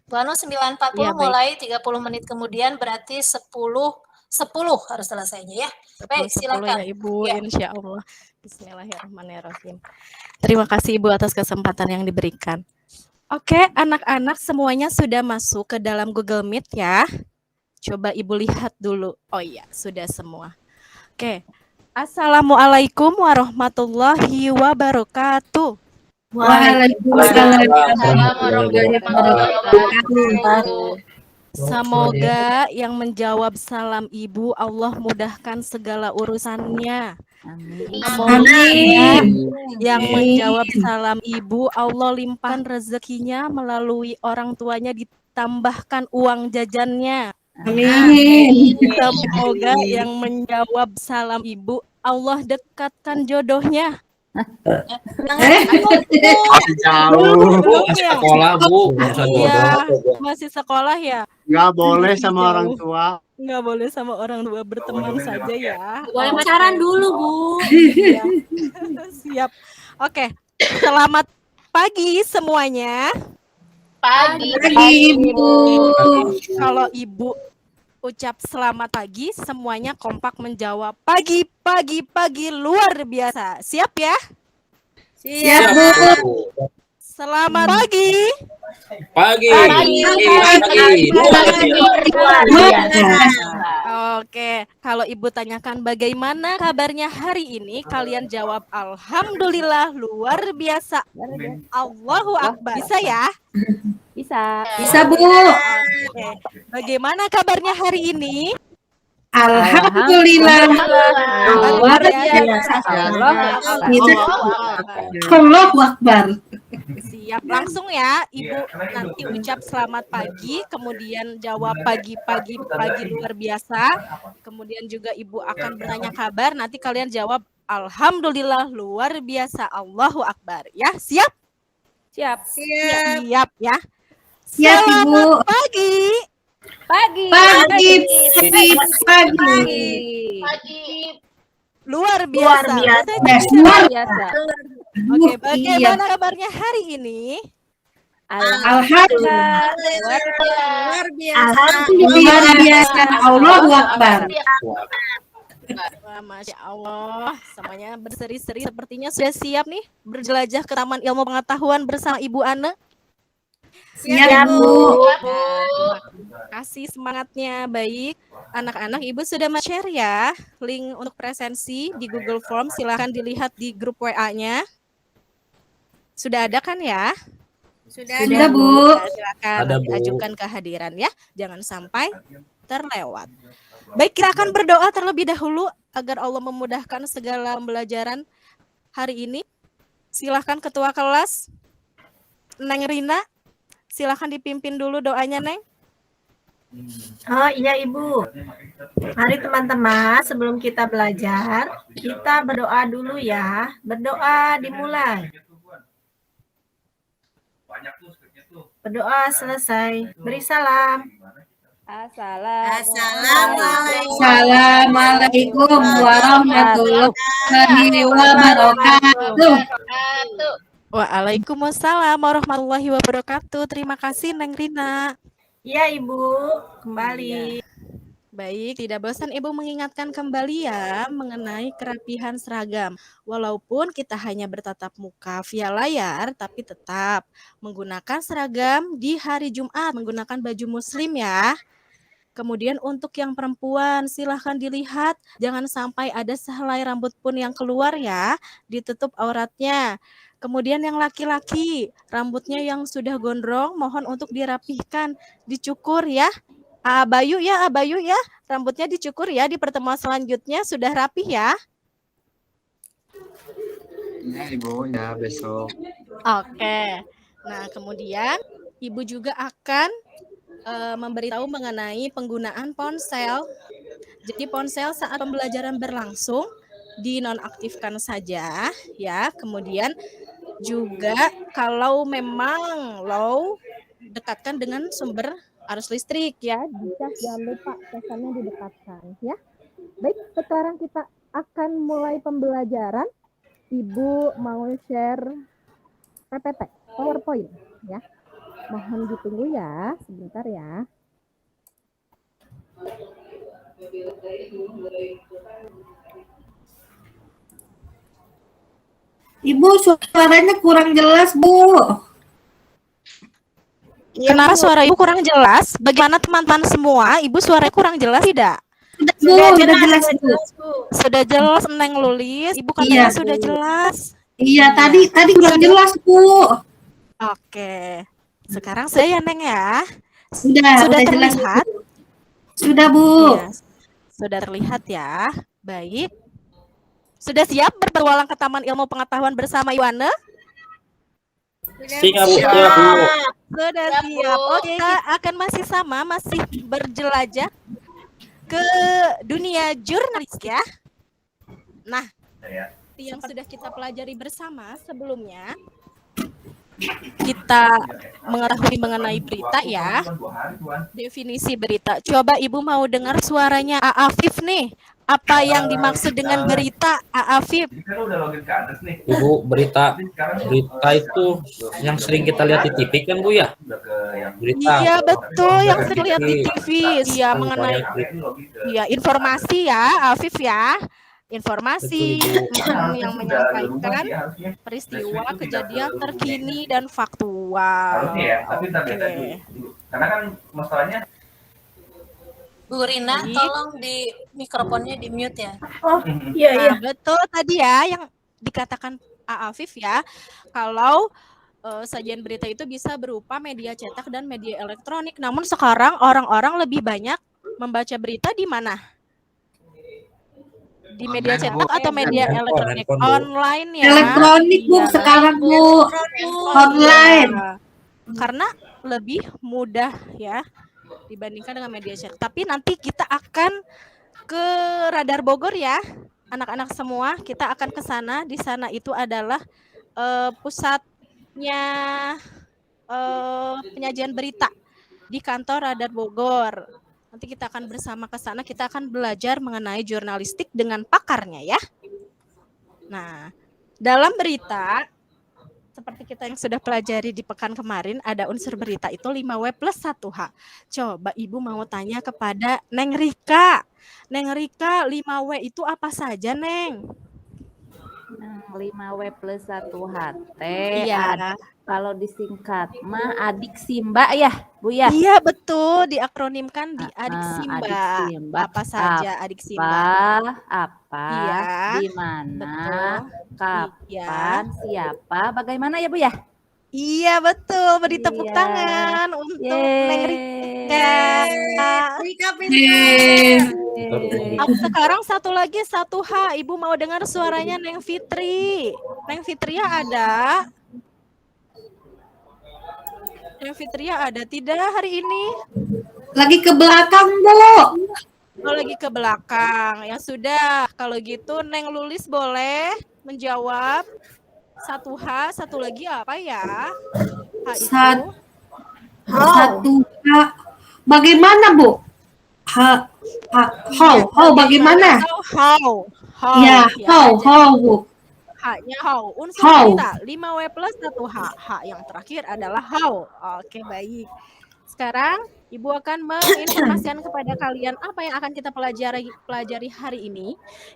Bu Anu 9.40 Ya, mulai 30 menit kemudian berarti 10 harus selesainya ya. Baik, 10 silakan. ya Ibu, Ya. insya Allah. Bismillahirrahmanirrahim. Terima kasih Ibu atas kesempatan yang diberikan. Oke, anak-anak semuanya sudah masuk ke dalam Google Meet ya. Coba Ibu lihat dulu. Oh iya, sudah semua. Oke. Assalamualaikum warahmatullahi wabarakatuh. Waalaikumsalam warahmatullahi wabarakatuh. Semoga yang menjawab salam Ibu Allah mudahkan segala urusannya. Semoga yang menjawab salam Ibu Allah limpahkan rezekinya melalui orang tuanya ditambahkan uang jajannya. Amin. Semoga yang menjawab salam Ibu Allah dekatkan jodohnya. Jauh. Belum ya? Sekolah Bu, Iya, masih sekolah ya? nggak boleh Masih sama orang jauh. tua. Nggak boleh sama orang tua, berteman saja ya. Boleh pacaran dulu, Bu. Iya. Siap. Oke. Selamat pagi semuanya. Pagi. Ibu. Kalau Ibu ucap selamat pagi, semuanya kompak menjawab pagi, pagi, pagi luar biasa. Siap ya? Siap, Bu. Selamat pagi. Pagi. Oke, kalau Ibu tanyakan bagaimana kabarnya hari ini, kalian jawab alhamdulillah luar biasa. Allahu Akbar. Bisa ya? Bisa, Bu. Oke. Bagaimana kabarnya hari ini? Alhamdulillah. Luar biasa. Allahu Akbar. Siap, langsung ya Ibu nanti ucap selamat pagi, kemudian jawab pagi, pagi, pagi luar biasa. Kemudian juga Ibu akan bertanya kabar, nanti kalian jawab alhamdulillah luar biasa. Allahu Akbar. Ya, siap? Siap. Siap ya. Siap, Ibu. Pagi. Pagi. Luar biasa. Oke, bagaimana kabarnya hari ini? Alhamdulillah. Luar biasa. Allahu Akbar. Wah, Masya Allah, semuanya berseri-seri. Sepertinya sudah siap nih berjelajah ke Taman Ilmu Pengetahuan bersama Ibu Ane. Siap, Bu. Terima kasih semangatnya. Baik, anak-anak, Ibu sudah share ya link untuk presensi di Google Form. Silahkan dilihat di grup WA-nya. Sudah ada kan ya? Sudah, Bu. Silakan Ada, nanti Bu. ajukan kehadiran ya. Jangan sampai terlewat. Baik, kita akan berdoa terlebih dahulu agar Allah memudahkan segala pembelajaran hari ini. Silahkan Ketua Kelas, Neng Rina. Silahkan dipimpin dulu doanya, Neng. Oh iya Ibu. Mari teman-teman, sebelum kita belajar, kita berdoa dulu ya. Berdoa dimulai. Berdoa selesai. Beri salam. Assalamualaikum warahmatullahi wabarakatuh. Waalaikumsalam warahmatullahi wabarakatuh. Terima kasih, Neng Rina. Iya Ibu, kembali. Baik, tidak bosan Ibu mengingatkan kembali ya mengenai kerapihan seragam. Walaupun kita hanya bertatap muka via layar, tapi tetap menggunakan seragam di hari Jumat, menggunakan baju muslim ya. Kemudian untuk yang perempuan silahkan dilihat, jangan sampai ada sehelai rambut pun yang keluar ya, ditutup auratnya. Kemudian yang laki-laki, rambutnya yang sudah gondrong, mohon untuk dirapihkan, dicukur ya. Abayu ya, rambutnya dicukur ya, di pertemuan selanjutnya sudah rapih ya. Ya Ibu, ya besok. Oke, nah kemudian Ibu juga akan memberitahu mengenai penggunaan ponsel. Jadi ponsel saat pembelajaran berlangsung dinonaktifkan saja ya. Kemudian juga kalau memang low, dekatkan dengan sumber arus listrik ya. Dicas, jangan lupa casannya didekatkan ya. Baik, sekarang kita akan mulai pembelajaran. Ibu mau share PPT, PowerPoint ya. Mohon ditunggu ya, sebentar ya. Ibu, suaranya kurang jelas, Bu. Kenapa suara Ibu kurang jelas? Bagaimana teman-teman semua? Ibu suaranya kurang jelas tidak? Sudah, Bu, sudah jelas, Bu. Sudah jelas, Neng Lulis. Ibu katanya Iya, Bu. sudah jelas. Iya, tadi kurang jelas, Bu. Oke. Sekarang saya Neng ya. Sudah jelas, terlihat? Bu. Sudah, Bu. Iya, sudah terlihat ya. Baik. Sudah siap berpetualang ke Taman Ilmu Pengetahuan bersama Iwana? Siap, Bu. Siap, Bu. Sudah Siap, siap. Bu. Oke, kita akan masih berjelajah ke dunia jurnalis ya. Nah, yang sudah kita pelajari bersama sebelumnya, kita mengetahui mengenai berita ya. Definisi berita. Coba Ibu mau dengar suaranya A. Afif nih. Apa yang dimaksud dengan berita, A. Afif? Ibu, berita itu yang sering kita lihat di TV kan Bu ya? Berita. Iya betul, yang sering lihat di TV. Iya mengenai informasi ya, Afif ya. Informasi yang menyampaikan peristiwa kejadian terkini dan faktual. Oke. Karena kan masalahnya Bu Rina, tolong di mikrofonnya di mute ya. Oh, iya. Nah, betul tadi ya yang dikatakan A. Afif ya. Kalau sajian berita itu bisa berupa media cetak dan media elektronik. Namun sekarang orang-orang lebih banyak membaca berita di mana? Di media cetak atau media elektronik? Online ya. Elektronik, Bu, Iya. sekarang, Bu. Online. Karena lebih mudah ya dibandingkan dengan media cetak. Tapi nanti kita akan ke Radar Bogor ya. Anak-anak semua, kita akan ke sana. Di sana itu adalah pusatnya penyajian berita di kantor Radar Bogor. Nanti kita akan bersama ke sana, kita akan belajar mengenai jurnalistik dengan pakarnya ya. Nah, dalam berita seperti kita yang sudah pelajari di pekan kemarin, ada unsur berita itu 5W plus 1H. Coba Ibu mau tanya kepada Neng Rika. Neng Rika, 5W itu apa saja, Neng? 5W plus 1HT. Iya. Kalau disingkat mah adik Simba ya, Bu ya? Iya, betul. Diakronimkan di adik Simba. Adik Simba. Apa saja adik Simba? Apa, Iya. di mana, Betul. kapan, siapa, bagaimana ya Bu ya? Iya, betul. Beri tepuk Iya. tangan untuk Neng Rika. Rika Sekarang satu lagi 1H. Ibu mau dengar suaranya Neng Fitri. Neng Fitria ada? Neng Fitria ada tidak hari ini? Lagi ke belakang, Bu. Oh, lagi ke belakang. Ya sudah, kalau gitu Neng Lulis boleh menjawab 1H, satu lagi apa ya? H itu. Satu H. Bagaimana, Bu? How bagaimana? How. Ya, how, Bu. H-nya how. Unsur How. berita 5W plus 1H. H yang terakhir adalah how. Oke, baik. Sekarang Ibu akan menginformasikan kepada kalian apa yang akan kita pelajari hari ini.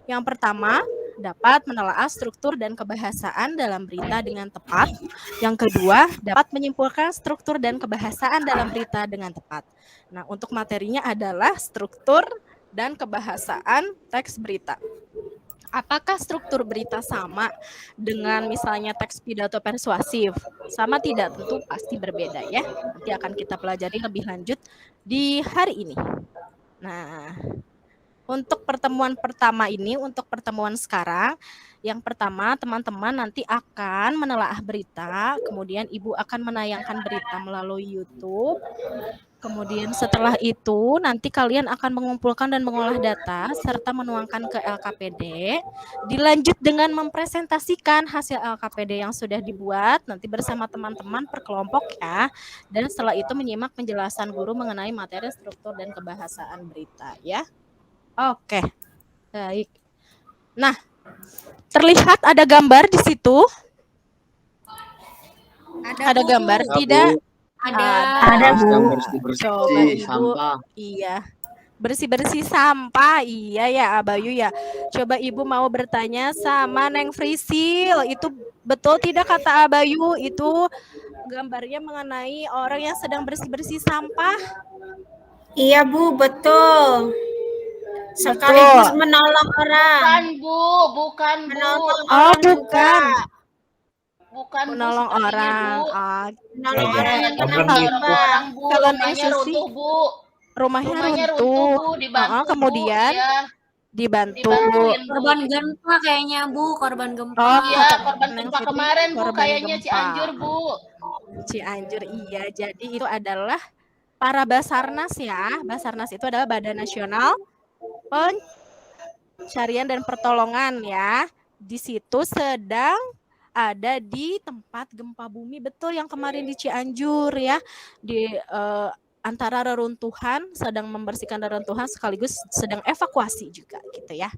Yang pertama, dapat menelaah struktur dan kebahasaan dalam berita dengan tepat. Yang kedua, dapat menyimpulkan struktur dan kebahasaan dalam berita dengan tepat. Nah, untuk materinya adalah struktur dan kebahasaan teks berita. Apakah struktur berita sama dengan misalnya teks pidato persuasif? Sama tidak? Tentu pasti berbeda ya. Nanti akan kita pelajari lebih lanjut di hari ini. Nah, untuk pertemuan pertama ini, untuk pertemuan sekarang, yang pertama teman-teman nanti akan menelaah berita, kemudian Ibu akan menayangkan berita melalui YouTube. Kemudian setelah itu nanti kalian akan mengumpulkan dan mengolah data serta menuangkan ke LKPD. Dilanjut dengan mempresentasikan hasil LKPD yang sudah dibuat nanti bersama teman-teman per kelompok ya. Dan setelah itu menyimak penjelasan guru mengenai materi struktur dan kebahasaan berita ya. Oke. Baik. Nah, terlihat ada gambar di situ? Ada gambar tidak? Ada, Bu. Sedang Coba bersih-bersih Ibu, sampah. iya. Bersih-bersih sampah, iya ya Abayu ya. Coba Ibu mau bertanya sama Neng Frisil, itu betul tidak kata Abayu? Itu gambarnya mengenai orang yang sedang bersih-bersih sampah. Iya, Bu, betul. Sekaligus menolong orang. Bukan, Bu. Bukan, Bu. Menolong Oh, orang juga. bukan. Bukan, Bu, Menolong sepertinya, orang. Bu. Ah, Menolong Kabar- orang yang kabar kena gitu. musibah. Orang, Bu. Kalau Neng Rumahnya Susi, runtuh, Bu. rumahnya Rumahnya runtuh. runtuh, Bu. Dibantu, Kemudian Bu. Iya, dibantu. dibantuin, Bu. Korban gempa kayaknya, Bu. Korban gempa. Oh, Iya, kata korban Neng gempa Fitri, kemarin, Bu. korban Kayaknya gempa. Cianjur, Bu. Cianjur, iya. Jadi itu adalah para Basarnas ya. Basarnas itu adalah Badan Nasional Pencarian dan Pertolongan ya. Di situ sedang ada di tempat gempa bumi, betul yang kemarin di Cianjur ya. Di antara reruntuhan, sedang membersihkan reruntuhan sekaligus sedang evakuasi juga gitu ya.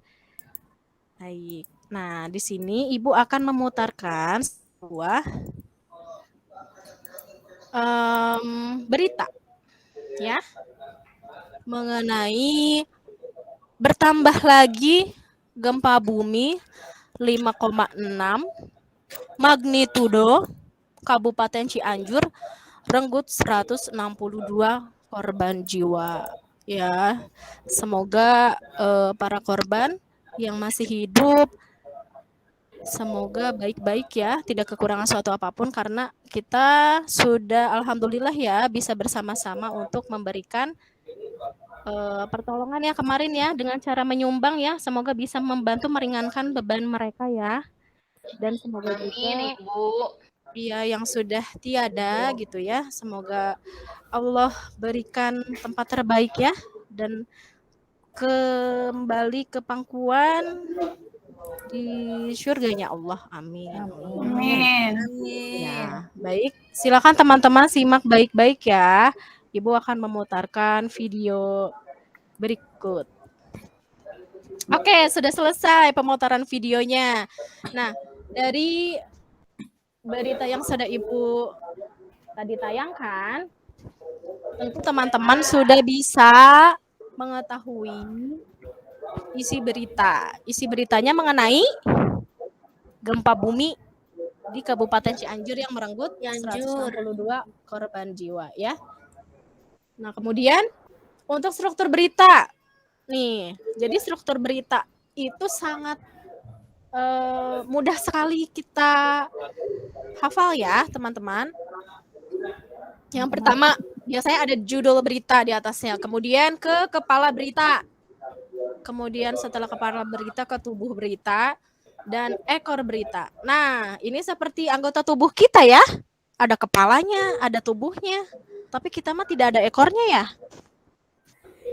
Baik. Nah, di sini Ibu akan memutarkan sebuah berita ya mengenai bertambah lagi gempa bumi 5,6 magnitudo Kabupaten Cianjur, renggut 162 korban jiwa ya. Semoga para korban yang masih hidup semoga baik-baik ya, tidak kekurangan suatu apapun, karena kita sudah alhamdulillah ya bisa bersama-sama untuk memberikan pertolongan ya kemarin ya dengan cara menyumbang ya. Semoga bisa membantu meringankan beban mereka ya. Dan semoga Amin, juga Ibu. dia yang sudah tiada gitu ya, semoga Allah berikan tempat terbaik ya dan kembali ke pangkuan di surganya Allah. Amin. Amin. Ya, baik. Silakan teman-teman simak baik-baik ya. Ibu akan memutarkan video berikut. Oke, sudah selesai pemutaran videonya. Nah, dari berita yang sudah Ibu tadi tayangkan, tentu teman-teman sudah bisa mengetahui isi berita. Isi beritanya mengenai gempa bumi di Kabupaten Cianjur yang merenggut 162 korban jiwa ya. Nah, kemudian untuk struktur berita. Nih, jadi struktur berita itu sangat mudah sekali kita hafal ya, teman-teman. Yang pertama, biasanya ada judul berita di atasnya, kemudian ke kepala berita. Kemudian setelah kepala berita ke tubuh berita dan ekor berita. Nah, ini seperti anggota tubuh kita ya. Ada kepalanya, ada tubuhnya. Tapi kita mah tidak ada ekornya ya.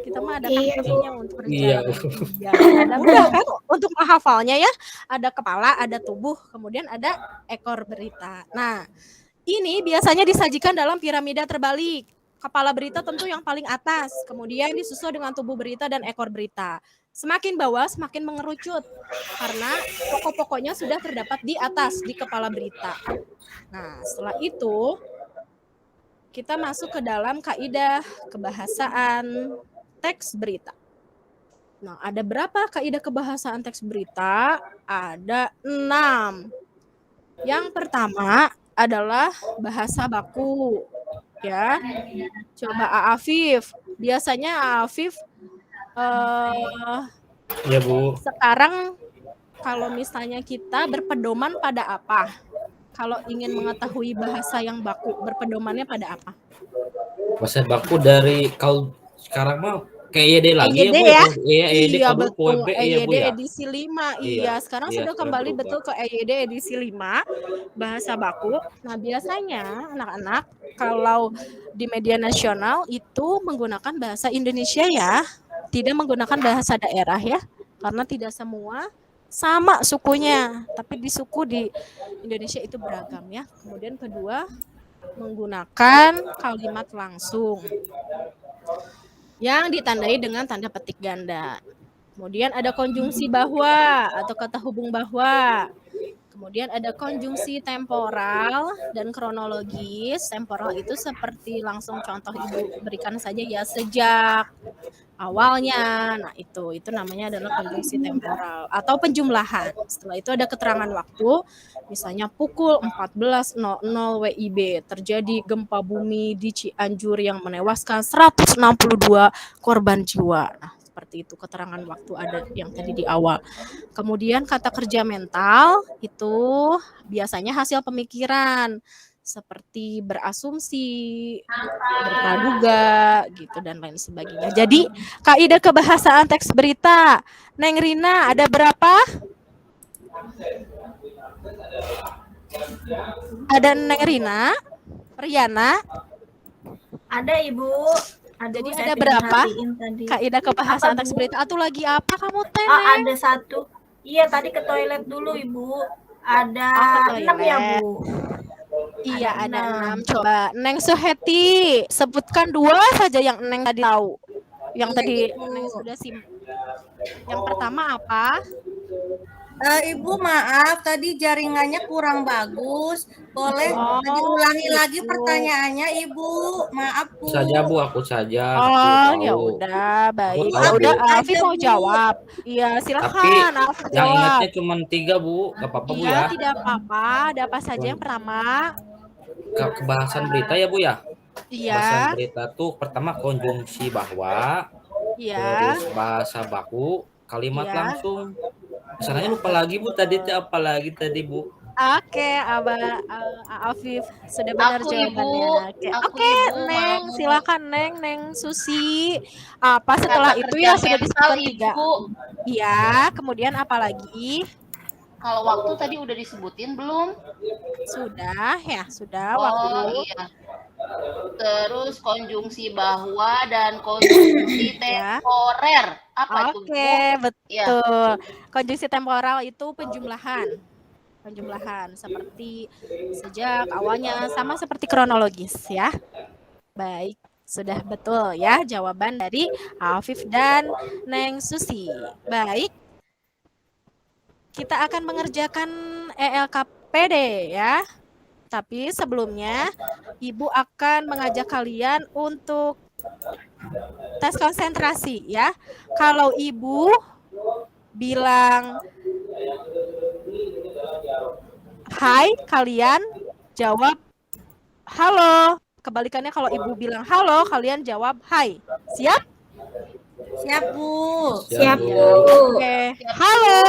Kita mah ada kakinya untuk berjalan. Iya. Ada mudah kan untuk menghafalnya ya. Ada kepala, ada tubuh, kemudian ada ekor berita. Nah, ini biasanya disajikan dalam piramida terbalik. Kepala berita tentu yang paling atas, kemudian disusul dengan tubuh berita dan ekor berita. Semakin bawah semakin mengerucut karena pokok-pokoknya sudah terdapat di atas di kepala berita. Nah, setelah itu kita masuk ke dalam kaidah kebahasaan teks berita. Nah, ada berapa kaidah kebahasaan teks berita? Ada 6. Yang pertama adalah bahasa baku. Ya, coba Afif. Biasanya Afif ya Bu. Sekarang kalau misalnya kita berpedoman pada apa? Kalau ingin mengetahui bahasa yang baku, berpedomannya pada apa? Bahasa baku dari kalau sekarang mah kayak EYD lagi EYD ya Bu. ya? Iya, EYD Iya kalau betul, WB ya Bu EYD ya. edisi 5. Iya, Iya, sekarang iya, sudah sudah kembali berubah. betul ke EYD edisi 5 bahasa baku. Nah, biasanya anak-anak kalau di media nasional itu menggunakan bahasa Indonesia ya, tidak menggunakan bahasa daerah ya, karena tidak semua sama sukunya, tapi di suku di Indonesia itu beragam ya. Kemudian kedua, menggunakan kalimat langsung yang ditandai dengan tanda petik ganda. Kemudian ada konjungsi bahwa atau kata hubung bahwa. Kemudian Kemudian ada konjungsi temporal dan kronologis. Temporal itu seperti langsung contoh Ibu berikan saja ya, sejak, awalnya. Nah, itu namanya adalah konjungsi temporal atau penjumlahan. Setelah itu ada keterangan waktu. Misalnya pukul 14.00 WIB terjadi gempa bumi di Cianjur yang menewaskan 162 korban jiwa. Nah, seperti itu keterangan waktu ada yang tadi di awal. Kemudian kata kerja mental itu biasanya hasil pemikiran seperti berasumsi, berpraduga gitu dan lain sebagainya. Jadi kaidah kebahasaan teks berita, Neng Rina ada berapa? Ada Neng Rina, Riana? Ada Ibu. Jadi ada berapa kaidah kebahasaan teks berita? Atau lagi apa kamu teh? Ada satu. Iya, tadi ke toilet dulu Ibu. Ada 6 ya Bu. Iya ada 6. Coba Neng Suheti sebutkan 2 saja yang Neng tadi tahu. Yang tadi Neng sudah Yang pertama apa? Ibu maaf, tadi jaringannya kurang bagus. Boleh diulangi lagi pertanyaannya, Ibu? Maaf, Bu. Saja Bu, aku saja. Oh, ya udah, baik. Ya udah, Alfi mau jawab. Iya, silakan. Alfi Yang jawab. ingatnya cuma 3 Bu, gak apa-apa Bu Iya, ya. tidak apa-apa. Ada apa saja yang pertama? Kebahasan berita ya Bu ya. Iya. Kebahasan berita tuh pertama konjungsi bahwa, Iya. terus bahasa baku, kalimat Iya. langsung. Misalnya lupa lagi Bu, tadi itu apa lagi tadi Bu? Oke, Afif sudah benar Aku, jawabannya. Ibu. Aku, Oke, Ibu, Neng, mau. silakan Neng Susi. Apa setelah Kata itu kerja ya sudah mental, disebutkan 3? Ibu. Iya, kemudian apa lagi? Kalau waktu tadi udah disebutin belum? Sudah ya, sudah Oh waktu. iya. Terus konjungsi bahwa dan konjungsi temporer. Apa itu, Bu? Oke, Iya. betul. Konjungsi temporal itu penjumlahan. Penjumlahan seperti sejak awalnya sama seperti kronologis ya. Baik, sudah betul ya jawaban dari Afif dan Neng Susi. Baik. Kita akan mengerjakan ELKPD ya. Tapi sebelumnya Ibu akan mengajak kalian untuk tes konsentrasi ya. Kalau Ibu bilang hai, kalian jawab halo. Kebalikannya kalau Ibu bilang halo, kalian jawab hai. Siap? Siap, Bu. Siap, Bu. Oke. Halo.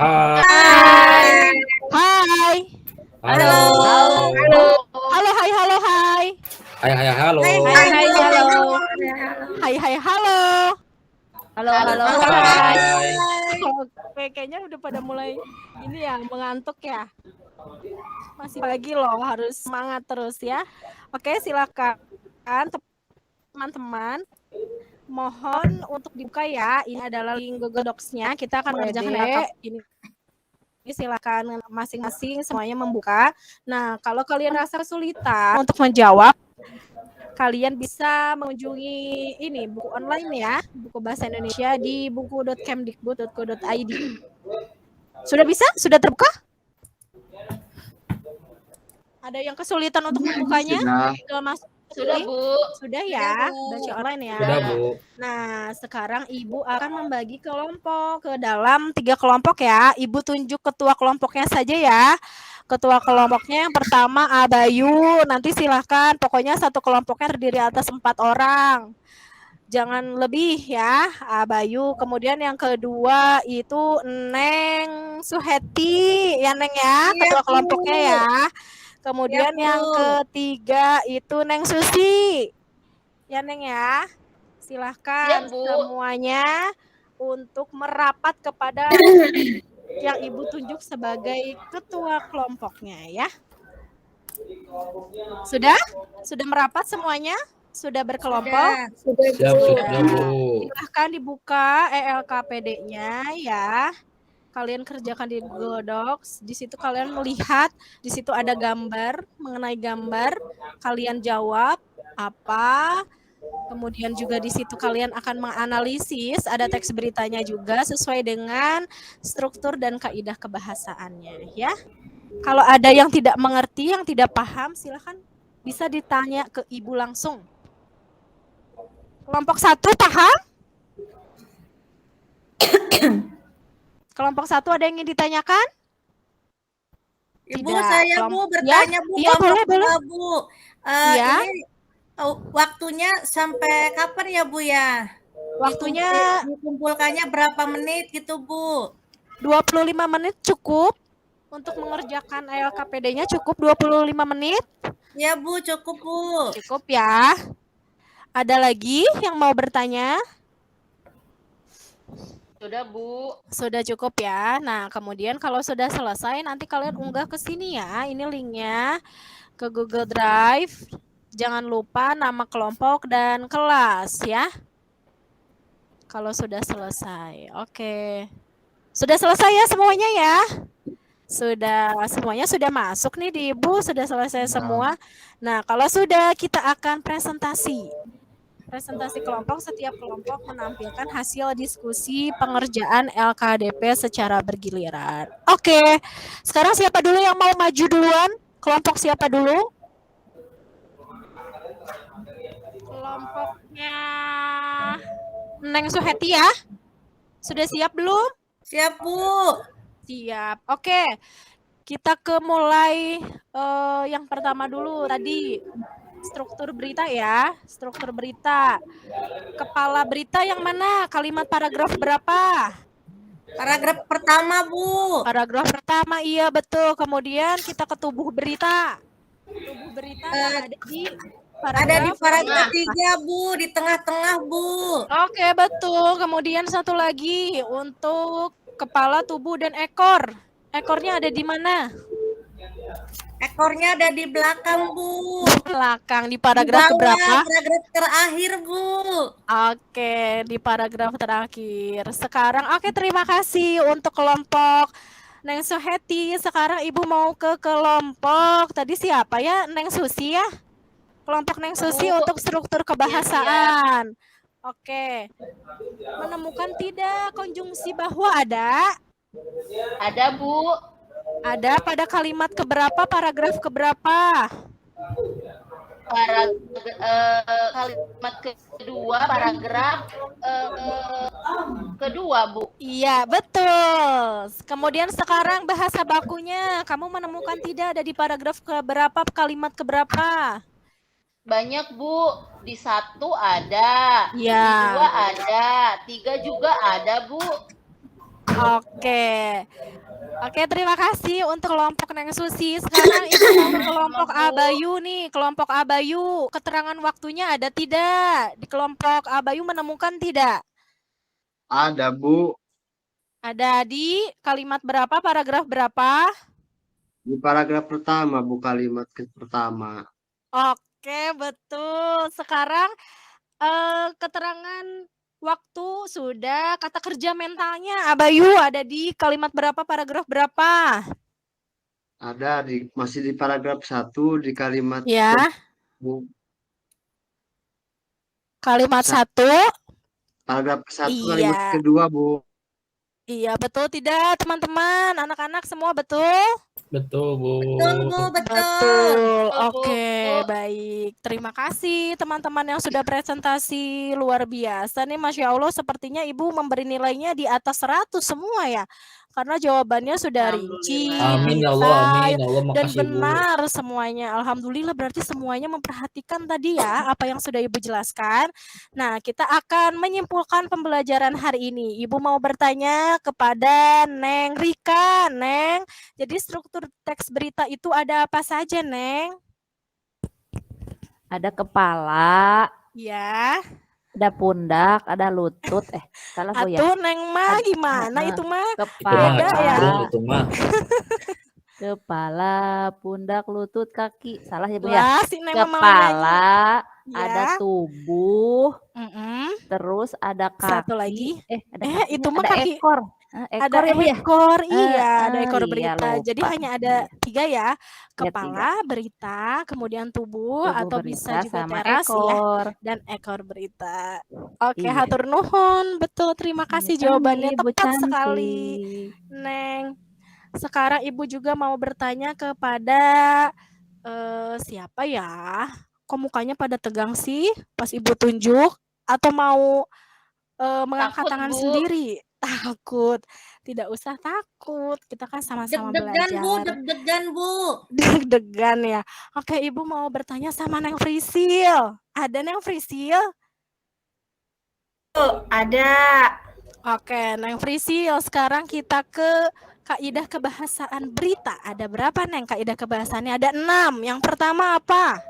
Hai. Hai. Halo. Halo, hai, halo, hai. Hai, halo. Hai, halo. Hai, halo. Halo, halo, hai. Oke, kayaknya udah pada mulai ini ya, mengantuk ya. Masih pagi loh, harus semangat terus ya. Oke, silakan teman-teman. Mohon untuk dibuka ya. Ini adalah link Google Docs-nya. Kita akan mengerjakan ini. Silakan masing-masing semuanya membuka. Nah, kalau kalian rasa kesulitan untuk menjawab, kalian bisa mengunjungi ini buku online ya, buku bahasa Indonesia di buku.kemdikbud.go.id. Sudah bisa? Sudah terbuka? Ada yang kesulitan untuk membukanya? Sudah, Bu. Sudah ya, baca online ya. Sudah, Bu. Nah, sekarang Ibu akan membagi kelompok ke dalam 3 kelompok ya. Ibu tunjuk ketua kelompoknya saja ya. Ketua kelompoknya yang pertama Abayu. Nanti silahkan, pokoknya satu kelompoknya terdiri atas 4 orang. Jangan lebih ya, Abayu. Kemudian yang kedua itu Neng Suheti, ya Neng ya, ketua kelompoknya ya. Kemudian yang ketiga itu Neng Susi. Ya Neng ya. Silahkan semuanya untuk merapat kepada yang Ibu tunjuk sebagai ketua kelompoknya ya. Sudah? Sudah merapat semuanya? Sudah berkelompok? Sudah, Bu. Silahkan dibuka ELKPD-nya ya. Kalian kerjakan di Google Docs. Di situ kalian melihat, di situ ada gambar, mengenai gambar, kalian jawab apa, Kemudian juga di situ kalian akan menganalisis, ada teks beritanya juga sesuai dengan struktur dan kaidah kebahasaannya ya. Kalau ada yang tidak mengerti, yang tidak paham, silakan bisa ditanya ke Ibu langsung. Kelompok 1 paham? Kelompok 1 ada yang ingin ditanyakan? Ibu, Tidak. saya Bu bertanya Bu, Iya, boleh, kelompok boleh. 2, Bu. Iya. Ini waktunya sampai kapan ya Bu ya? Waktunya Dikumpulkannya berapa menit gitu Bu? 25 menit cukup untuk mengerjakan LKPD-nya, cukup 25 menit? Ya Bu, cukup Bu. Cukup ya. Ada lagi yang mau bertanya? Sudah, Bu. Sudah cukup ya. Nah, kemudian kalau sudah selesai nanti kalian unggah ke sini ya. Ini linknya ke Google Drive. Jangan lupa nama kelompok dan kelas ya. Kalau sudah selesai. Oke. Sudah selesai ya semuanya ya? Semuanya sudah masuk nih di Ibu, sudah selesai semua. Nah, kalau sudah kita akan presentasi kelompok, setiap kelompok menampilkan hasil diskusi pengerjaan LKDP secara bergiliran. Oke, sekarang siapa dulu yang mau maju duluan? Kelompok siapa dulu? Kelompoknya Neng Suheti ya? Sudah siap belum? Siap Bu. Siap. Oke, kita mulai yang pertama dulu tadi. Struktur berita ya, struktur berita. Kepala berita yang mana? Kalimat paragraf berapa? Paragraf pertama Bu. Paragraf pertama, iya betul. Kemudian kita ke tubuh berita. Tubuh berita ada di paragraf 3 Bu, di tengah-tengah Bu. Oke, betul. Kemudian satu lagi untuk kepala, tubuh, dan ekor. Ekornya ada di mana? Ekornya ada di belakang Bu. Belakang, di paragraf keberapa? Paragraf terakhir Bu. Oke, di paragraf terakhir. Sekarang, oke, terima kasih untuk kelompok Neng Suheti. Sekarang Ibu mau ke kelompok, tadi siapa ya? Neng Susi ya? Kelompok Neng Susi untuk struktur kebahasaan. Oke. Menemukan tidak konjungsi bahwa ada? Ada, Bu. Ada pada kalimat keberapa, paragraf keberapa? Kalimat kedua, paragraf kedua, Bu. Iya, betul. Kemudian sekarang bahasa bakunya, kamu menemukan tidak ada di paragraf keberapa, kalimat keberapa? Banyak, Bu. Di 1 ada, ya. Di 2 ada, 3 juga ada, Bu. Oke, terima kasih untuk kelompok Neng Susi. Sekarang Ibu mau ke kelompok Abayu nih. Kelompok Abayu, keterangan waktunya ada tidak? Di kelompok Abayu menemukan tidak? Ada, Bu. Ada di kalimat berapa, paragraf berapa? Di paragraf pertama, Bu, kalimat pertama. Oke, betul. Sekarang keterangan waktu sudah, kata kerja mentalnya Abayu ada di kalimat berapa, paragraf berapa? Ada masih di paragraf 1 di kalimat ya. Bu. Kalimat 1. Paragraf 1 iya. Kalimat kedua, Bu. Iya, betul tidak teman-teman? Anak-anak semua betul? Betul, Bu. Betul, Bu, betul. Betul. Oke, baik. Terima kasih teman-teman yang sudah presentasi luar biasa nih. Masya Allah, sepertinya Ibu memberi nilainya di atas 100 semua ya. Karena jawabannya sudah rinci, Amin ya Allah, amin ya Allah, dan makasih, benar semuanya. Alhamdulillah, berarti semuanya memperhatikan tadi ya apa yang sudah Ibu jelaskan. Nah, kita akan menyimpulkan pembelajaran hari ini. Ibu mau bertanya kepada Neng Rika. Neng, jadi struktur teks berita itu ada apa saja, Neng? Ada kepala. Ya. Ada pundak, ada lutut. Salah Bu ya. Atuh Neng mah gimana itu mah? Kepala ya. Itu mah. Kepala, pundak, lutut, kaki. Salah ya Bu ya. Si Neng kepala, ya. ada tubuh. Terus ada kaki. Satu lagi. Ada itu mah ada kaki. ekor. Ekor ya, Bu ya? ekor, iya, ada ekor Iya, berita. Jadi lupa. hanya ada 3 ya, Ada 3. kepala, berita, kemudian tubuh, Tubuh atau bisa berita juga sama teras ya, ekor. dan ekor berita. Oke, Iya. hatur nuhun. Betul, terima kasih Sama-sama, jawabannya Ibu tepat sekali, cantik. Neng. Sekarang Ibu juga mau bertanya kepada siapa ya? Kok mukanya pada tegang sih pas Ibu tunjuk? Atau mau mengangkat Takut, tangan Bu. sendiri? Takut. Tidak usah takut. Kita kan sama-sama Deg-degan Bu, belajar. deg-degan Bu. Deg-degan ya. Oke, Ibu mau bertanya sama Neng Frisil. Ada Neng Frisil? Ada. Oke, Neng Frisil. Sekarang kita ke kaidah kebahasaan berita. Ada berapa, Neng? Kaidah kebahasaannya ada 6. Yang pertama apa?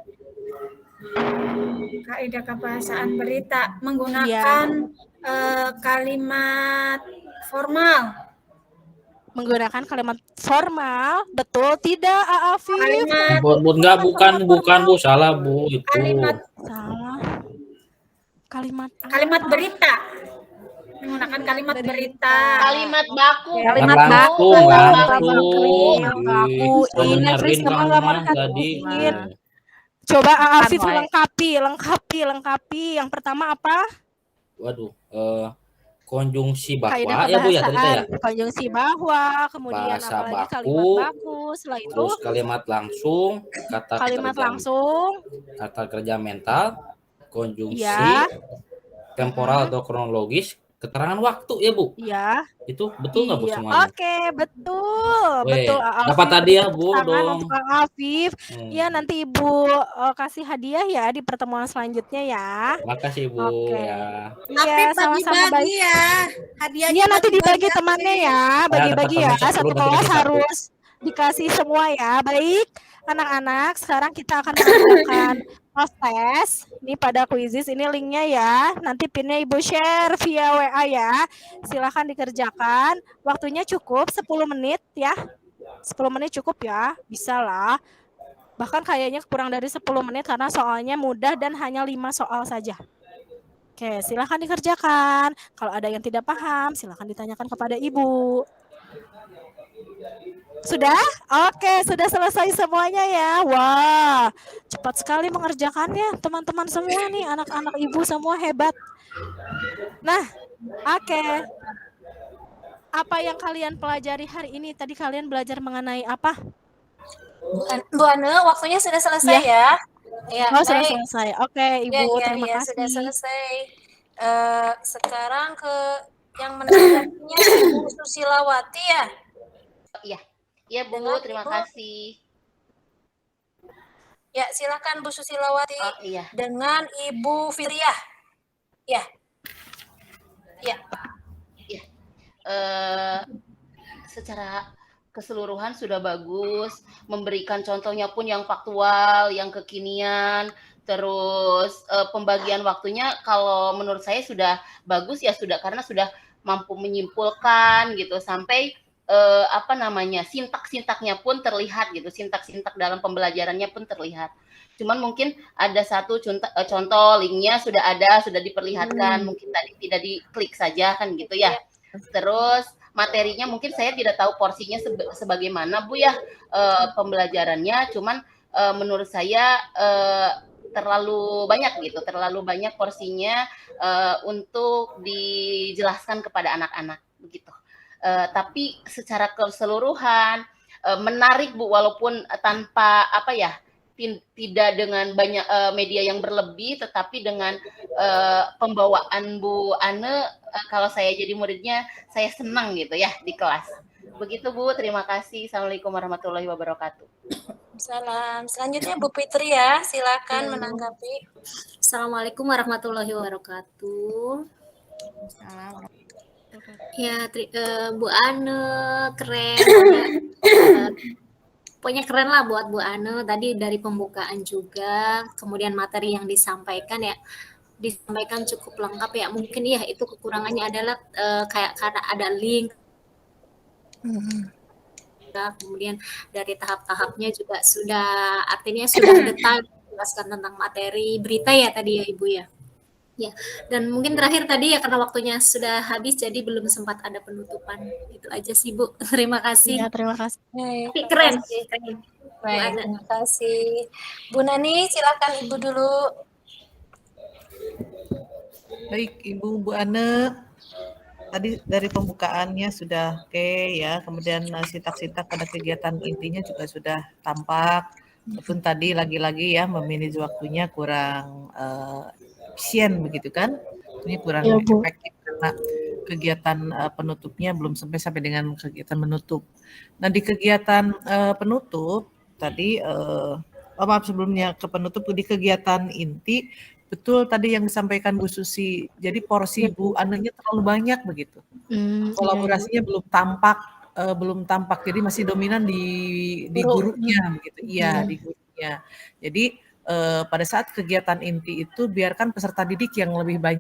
Kaidah kebahasaan berita menggunakan kalimat formal. Menggunakan kalimat formal, betul tidak, Afif? Kalimat Enggak, bukan Bu, salah Bu itu. Salah. Kalimat berita. Menggunakan kalimat berita. Kalimat baku. Kalimat Langsung. Baku. Sudah Ini dengerin Fris Kang kamu nggak mau Mah tadi. dikasih. Coba Afif Kan, lengkapi. Yang pertama apa? Waduh, konjungsi Kaidah bahwa ya Bu ya tadi ya. konjungsi bahwa, kemudian Bahasa apalagi baku, kalimat baku, setelah itu Terus kalimat langsung, kata kalimat kerja, langsung, kata kerja mental, konjungsi, ya, temporal atau kronologis, keterangan waktu ya Bu. ya. Itu betul nggak Bu Iya, semuanya? oke, betul. Weh, Betul, dapat tadi ya Bu tangan dong. untuk Kang Afif. Ya, nanti Ibu kasih hadiah ya di pertemuan selanjutnya ya. Makasih Bu Oke. ya. Iya, sama-sama baik. Bagi-bagi ya. Hadiahnya Iya, nanti dibagi bagi-bagi. temannya ya, bagi-bagi ya. dapat teman 10, Satu nanti kelas dikasih satu. harus dikasih semua ya. Baik, anak-anak, sekarang kita akan melakukan proses. Ini pada Quizizz, ini linknya ya. Nanti pinnya Ibu share via WA ya. Silahkan dikerjakan. Waktunya cukup 10 menit ya. 10 menit cukup ya, bisa lah. Bahkan kayaknya kurang dari 10 menit karena soalnya mudah dan hanya 5 soal saja. Oke, silahkan dikerjakan. Kalau ada yang tidak paham, silahkan ditanyakan kepada Ibu. Sudah? Oke, sudah selesai semuanya ya. Wah, cepat sekali mengerjakannya. Teman-teman semua nih, anak-anak Ibu semua hebat. Nah, oke. Apa yang kalian pelajari hari ini? Tadi kalian belajar mengenai apa? Bu Ane, waktunya sudah selesai ya. Ya, Oh, sudah baik. selesai. Oke, Ibu, terima kasih. Sudah selesai. Sekarang ke yang menanggapinya Ibu Susilawati ya. Iya Bu, Dengan terima Ibu. kasih. Ya, silakan Bu Susilawati. Oh iya. Dengan Ibu Fitriah. Ya. Ya. Secara keseluruhan sudah bagus, memberikan contohnya pun yang faktual, yang kekinian, terus pembagian waktunya kalau menurut saya sudah bagus ya, sudah karena sudah mampu menyimpulkan gitu sampai sintak-sintaknya pun terlihat gitu, sintak-sintak dalam pembelajarannya pun terlihat. Cuman mungkin ada satu contoh linknya sudah ada, sudah diperlihatkan, mungkin tadi tidak diklik saja kan gitu ya. Terus materinya mungkin saya tidak tahu porsinya sebagaimana Bu ya pembelajarannya, cuman menurut saya terlalu banyak porsinya untuk dijelaskan kepada anak-anak begitu. Tapi secara keseluruhan menarik Bu, walaupun tanpa tidak dengan banyak media yang berlebih, tetapi dengan pembawaan Bu Ane, kalau saya jadi muridnya, saya senang gitu ya di kelas. Begitu Bu, terima kasih. Assalamualaikum warahmatullahi wabarakatuh. Salam. Selanjutnya Bu Fitri ya, silakan menanggapi. Assalamualaikum warahmatullahi wabarakatuh. Ya, Bu Ane keren. Pokoknya keren lah buat Bu Ane. Tadi dari pembukaan juga, kemudian materi yang disampaikan cukup lengkap ya. Mungkin ya itu kekurangannya adalah kayak karena ada link. Kemudian dari tahap-tahapnya juga artinya sudah detail menjelaskan tentang materi berita ya tadi ya Ibu ya. Ya, dan mungkin terakhir tadi ya karena waktunya sudah habis jadi belum sempat ada penutupan. Itu aja sih Bu. Terima kasih. Ya, terima kasih. Baik, Tapi terima keren. kasih. Keren. Bu Baik, Ana. terima kasih. Bu Nani, silakan Ibu dulu. Baik, Bu Ane, tadi dari pembukaannya sudah oke ya, kemudian sitak-sitak pada kegiatan intinya juga sudah tampak, walaupun tadi lagi-lagi ya memanage waktunya kurang efisien begitu kan, ini kurang Ya, Bu. efektif karena kegiatan penutupnya belum sampai dengan kegiatan menutup. Nah di kegiatan penutup tadi, maaf sebelumnya ke penutup di kegiatan inti, betul tadi yang disampaikan Bu Susi, jadi porsi Bu Anenya terlalu banyak begitu. Kolaborasinya belum tampak, jadi masih dominan di gurunya begitu. Iya, di gurunya. Jadi pada saat kegiatan inti itu biarkan peserta didik yang lebih banyak